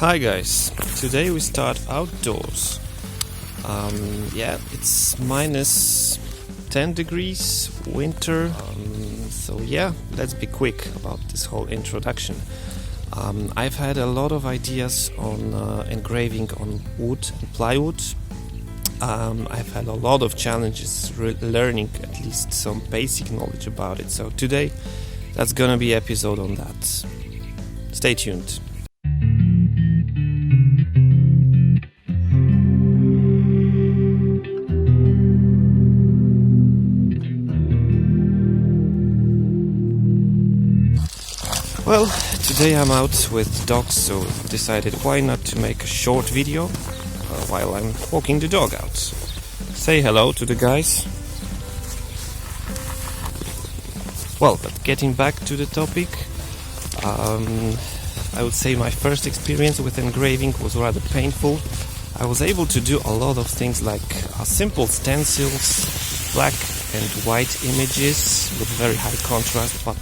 Hi guys, today we start outdoors. It's minus 10 degrees, winter, let's be quick about this whole introduction. I've had a lot of ideas on engraving on wood and plywood. I've had a lot of challenges learning at least some basic knowledge about it, so today that's gonna be episode on that. Stay tuned. Well, today I'm out with dogs, so decided why not to make a short video while I'm walking the dog out. Say hello to the guys. Well, but getting back to the topic, I would say my first experience with engraving was rather painful. I was able to do a lot of things like simple stencils, black and white images with very high contrast, but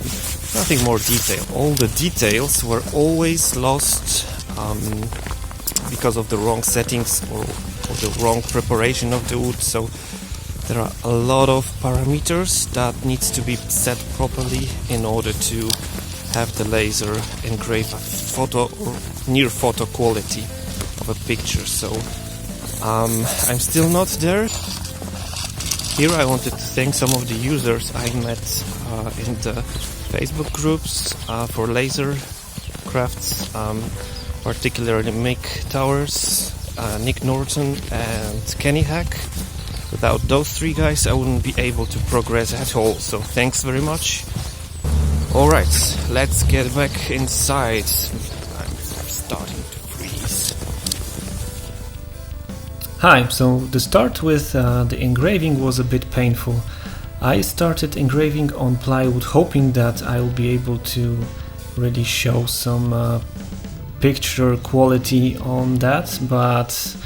nothing more detailed. All the details were always lost because of the wrong settings or the wrong preparation of the wood. So there are a lot of parameters that needs to be set properly in order to have the laser engrave a photo or near photo quality of a picture. So I'm still not there. Here I wanted to thank some of the users I met in the Facebook groups for laser crafts, particularly Mick Towers, Nick Norton and Kenny Hack. Without those three guys I wouldn't be able to progress at all, so thanks very much. Alright, let's get back inside. I'm starting to freeze. Hi, so the start with the engraving was a bit painful. I started engraving on plywood hoping that I will be able to really show some picture quality on that, but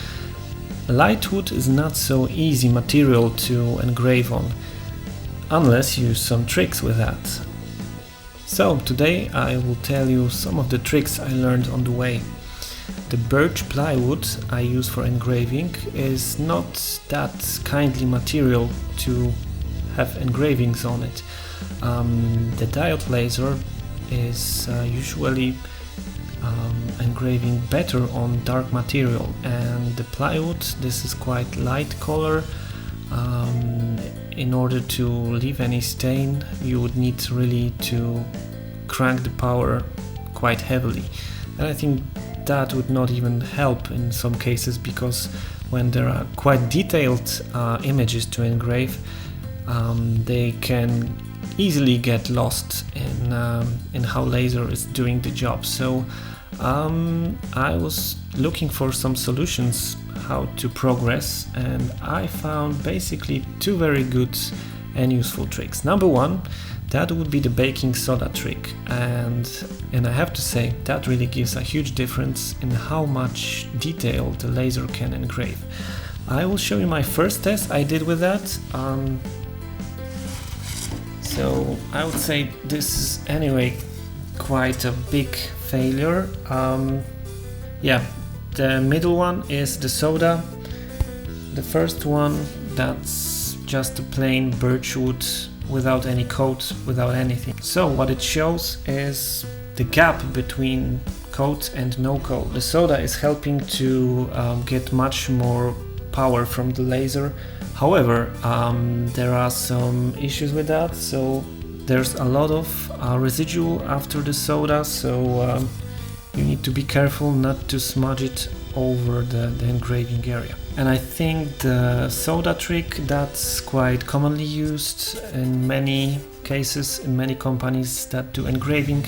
light wood is not so easy material to engrave on, unless you use some tricks with that. So today I will tell you some of the tricks I learned on the way. The birch plywood I use for engraving is not that kindly material to have engravings on it. The diode laser is usually engraving better on dark material, and the plywood, this is quite light color. In order to leave any stain you would need really to crank the power quite heavily, and I think that would not even help in some cases, because when there are quite detailed images to engrave, they can easily get lost in how laser is doing the job. So I was looking for some solutions how to progress, and I found basically two very good and useful tricks. Number one, that would be the baking soda trick, and I have to say that really gives a huge difference in how much detail the laser can engrave. I will show you my first test I did with that. So I would say this is anyway quite a big failure. The middle one is the soda. The first one, that's just a plain birch wood without any coat, without anything. So what it shows is the gap between coat and no coat. The soda is helping to get much more power from the laser. However, there are some issues with that. So there's a lot of residual after the soda, so you need to be careful not to smudge it over the engraving area. And I think the soda trick, that's quite commonly used in many cases, in many companies that do engraving.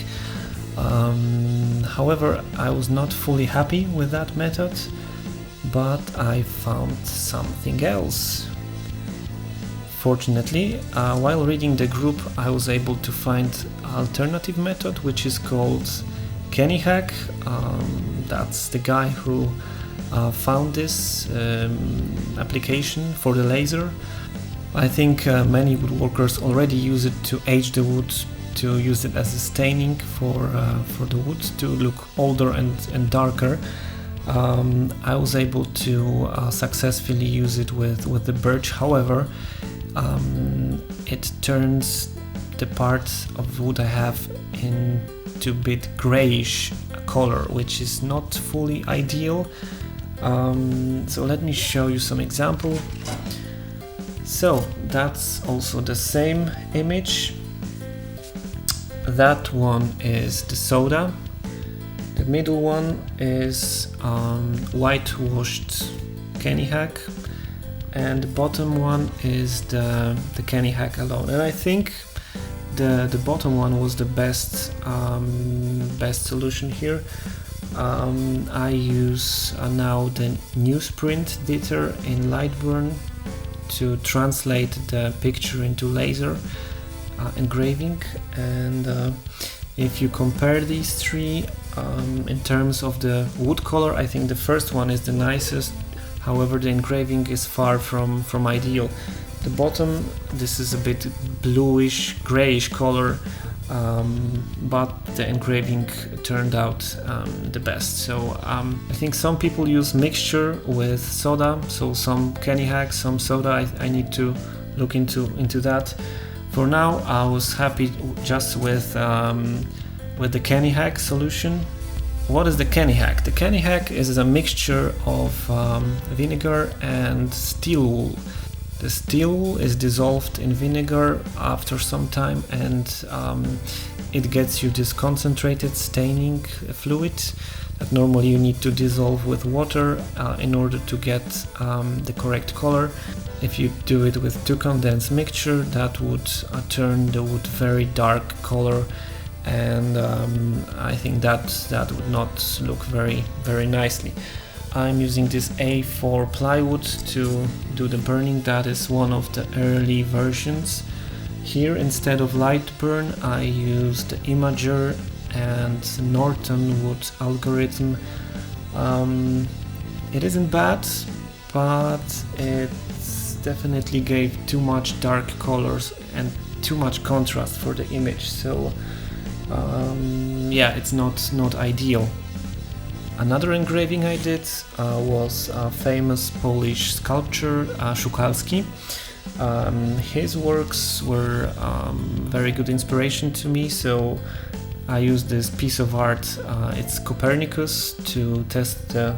However, I was not fully happy with that method, but I found something else. Fortunately, while reading the group, I was able to find an alternative method, which is called Kenny Hack. That's the guy who found this application for the laser. I think many woodworkers already use it to age the wood to use it as a staining for the wood to look older and darker. I was able to successfully use it with the birch. However, it turns the part of wood I have into a bit grayish color, which is not fully ideal. So let me show you some example. So that's also the same image. That one is the soda. The middle one is whitewashed canny hack, and the bottom one is the canny hack alone. And I think the bottom one was the best solution here. I use now the newsprint editor in Lightburn to translate the picture into laser engraving, and if you compare these three in terms of the wood color, I think the first one is the nicest. However, the engraving is far from ideal. The bottom, this is a bit bluish, grayish color, but the engraving turned out the best. So I think some people use mixture with soda, so some canny hack, some soda. I need to look into that. For now, I was happy just with the canny hack solution. What is the canny hack? The canny hack is a mixture of vinegar and steel wool. The steel wool is dissolved in vinegar after some time, and it gets you this concentrated staining fluid that normally you need to dissolve with water in order to get the correct color. If you do it with too condensed mixture, that would turn the wood very dark color, and I think that would not look very nicely. I'm using this A4 plywood to do the burning. That is one of the early versions. Here, instead of Lightburn, I used Imager and Norton wood algorithm. It isn't bad, but it definitely gave too much dark colors and too much contrast for the image. So yeah, it's not ideal. Another engraving I did was a famous Polish sculptor, Szukalski. His works were very good inspiration to me, so I used this piece of art, it's Copernicus, to test the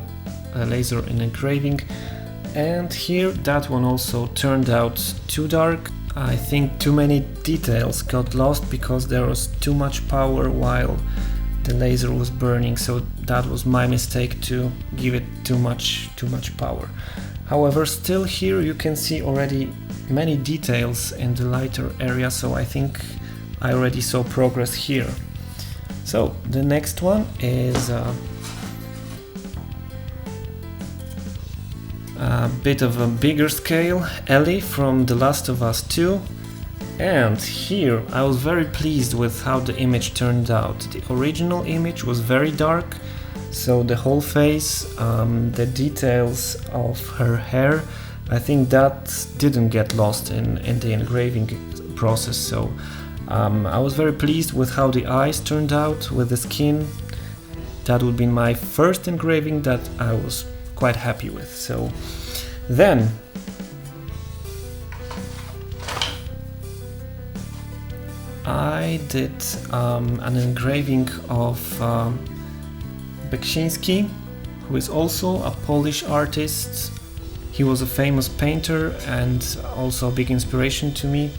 laser in engraving. And here, that one also turned out too dark. I think too many details got lost because there was too much power while the laser was burning, so that was my mistake to give it too much power. However, still here you can see already many details in the lighter area, so I think I already saw progress here. So the next one is a bit of a bigger scale, Ellie from The Last of Us 2. And here I was very pleased with how the image turned out. The original image was very dark, so the whole face, the details of her hair, I think that didn't get lost in the engraving process. So I was very pleased with how the eyes turned out with the skin. That would be my first engraving that I was quite happy with. So then I did an engraving of Baksiński, who is also a Polish artist. He was a famous painter and also a big inspiration to me.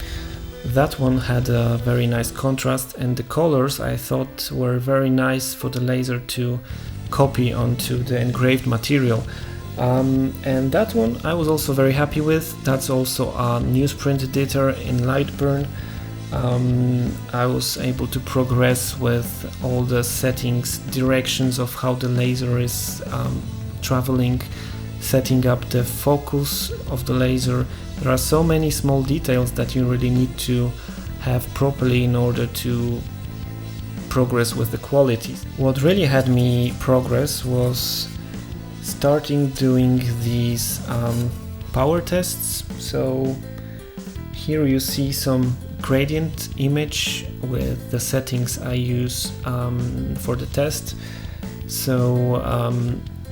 That one had a very nice contrast, and the colors I thought were very nice for the laser to copy onto the engraved material. And that one I was also very happy with. That's also a newsprint editor in Lightburn. I was able to progress with all the settings, directions of how the laser is traveling, setting up the focus of the laser. There are so many small details that you really need to have properly in order to progress with the quality. What really had me progress was starting doing these power tests. So here you see some gradient image with the settings I use for the test. So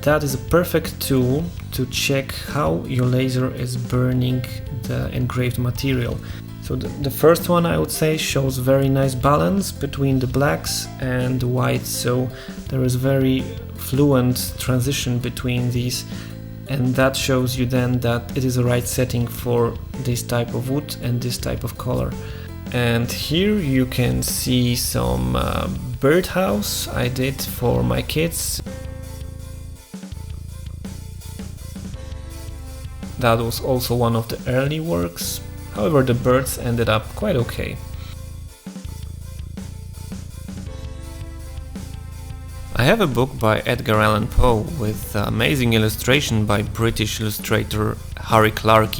that is a perfect tool to check how your laser is burning the engraved material. So the first one, I would say, shows very nice balance between the blacks and the whites, so there is very fluent transition between these, and that shows you then that it is the right setting for this type of wood and this type of color. And here you can see some birdhouse I did for my kids. That was also one of the early works. However, the birds ended up quite okay. I have a book by Edgar Allan Poe with amazing illustration by British illustrator Harry Clarke.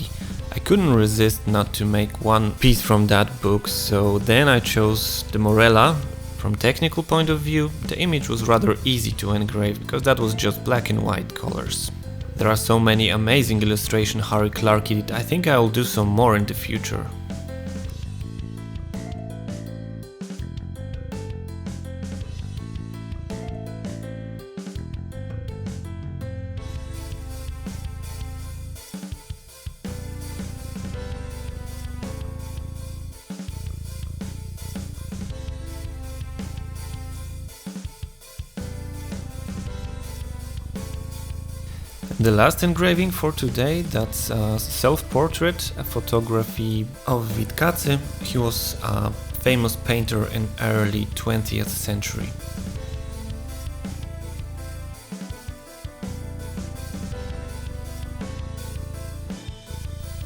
I couldn't resist not to make one piece from that book, so then I chose the Morella. From technical point of view, the image was rather easy to engrave because that was just black and white colors. There are so many amazing illustrations Harry Clarke did. I think I will do some more in the future. The last engraving for today, that's a self-portrait, a photography of Witkacy. He was a famous painter in early 20th century.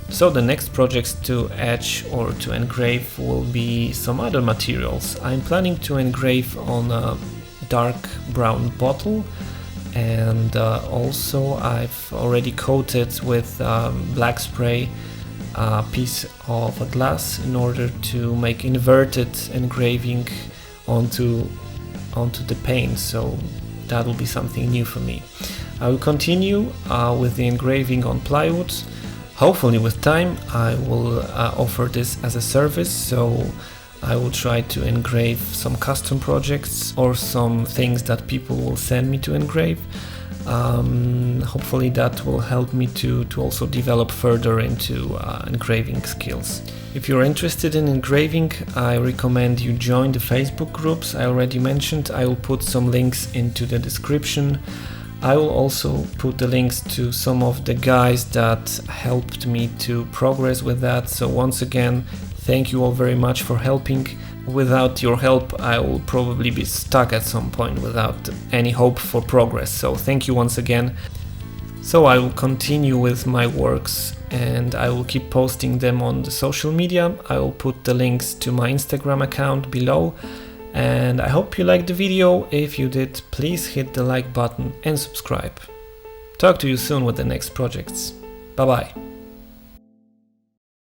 So the next projects to etch or to engrave will be some other materials. I'm planning to engrave on a dark brown bottle, and also I've already coated with black spray a piece of a glass in order to make inverted engraving onto the paint, so that will be something new for me. I will continue with the engraving on plywood. Hopefully with time I will offer this as a service, so I will try to engrave some custom projects or some things that people will send me to engrave. Hopefully that will help me to also develop further into engraving skills. If you're interested in engraving, I recommend you join the Facebook groups I already mentioned. I will put some links into the description. I will also put the links to some of the guys that helped me to progress with that. So once again, thank you all very much for helping. Without your help, I will probably be stuck at some point without any hope for progress. So thank you once again. So I will continue with my works and I will keep posting them on the social media. I will put the links to my Instagram account below. And I hope you liked the video. If you did, please hit the like button and subscribe. Talk to you soon with the next projects. Bye bye.